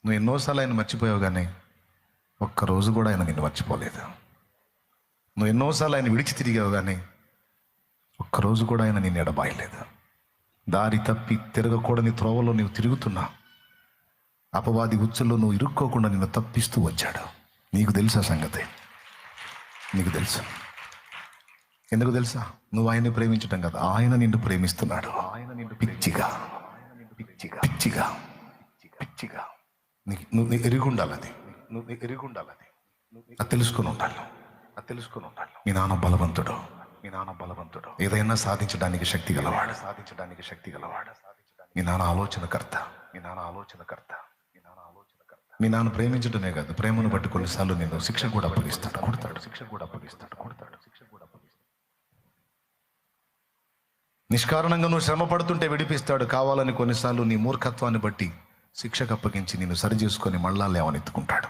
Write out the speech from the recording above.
నువ్వు ఎన్నోసార్లు ఆయన మర్చిపోయావు, కానీ ఒక్కరోజు కూడా ఆయన నిన్ను మర్చిపోలేదు. నువ్వు ఎన్నోసార్లు ఆయన విడిచి తిరిగావు, కానీ ఒక్కరోజు కూడా ఆయన నిన్ను ఎడబాయలేదు. దారి తప్పి తిరగకూడని త్రోవలో నువ్వు తిరుగుతున్నా, అపవాది ఉచ్చుల్లో నువ్వు ఇరుక్కోకుండా నిన్ను తప్పిస్తూ వచ్చాడు. నీకు తెలుసా సంగతి? నీకు తెలుసు. ఎందుకు తెలుసా? నువ్వు ఆయన్ని ప్రేమించటం కదా, ఆయన నిన్ను ప్రేమిస్తున్నాడు. ఆయన నిన్ను పిచ్చిగా పిచ్చిగా పిచ్చిగా పిచ్చిగా నువ్వు ఎరిగి ఉండాలి. అది నువ్వు ఎరిగి ఉండాలి. అది తెలుసుకొని ఉండాలి. అది తెలుసుకొని ఉండాలి. మీ నాన్న బలవంతుడు. మీ నాన్న బలవంతుడు. ఏదైనా సాధించడానికి శక్తి గలవాడు. సాధించడానికి శక్తి గలవాడు. మీ నాన్న ఆలోచనకర్త. మీ నాన్న ఆలోచనకర్త. మీ నాన్న ఆలోచనకర్త. మీ నాన్న ప్రేమించడమే కాదు, ప్రేమను బట్టి కొన్నిసార్లు నేను శిక్ష కూడా అప్పగిస్తాడు, కొడతాడు. శిక్ష కూడా అప్పగిస్తాడు, కొడతాడు. శిక్ష కూడా అప్పగిస్తాడు. నిష్కారణంగా నువ్వు శ్రమ పడుతుంటే విడిపిస్తాడు. కావాలని కొన్నిసార్లు నీ మూర్ఖత్వాన్ని బట్టి శిక్షకు అప్పగించి నిన్ను సరి చేసుకొని మళ్ళా లేవనెత్తుకుంటాడు.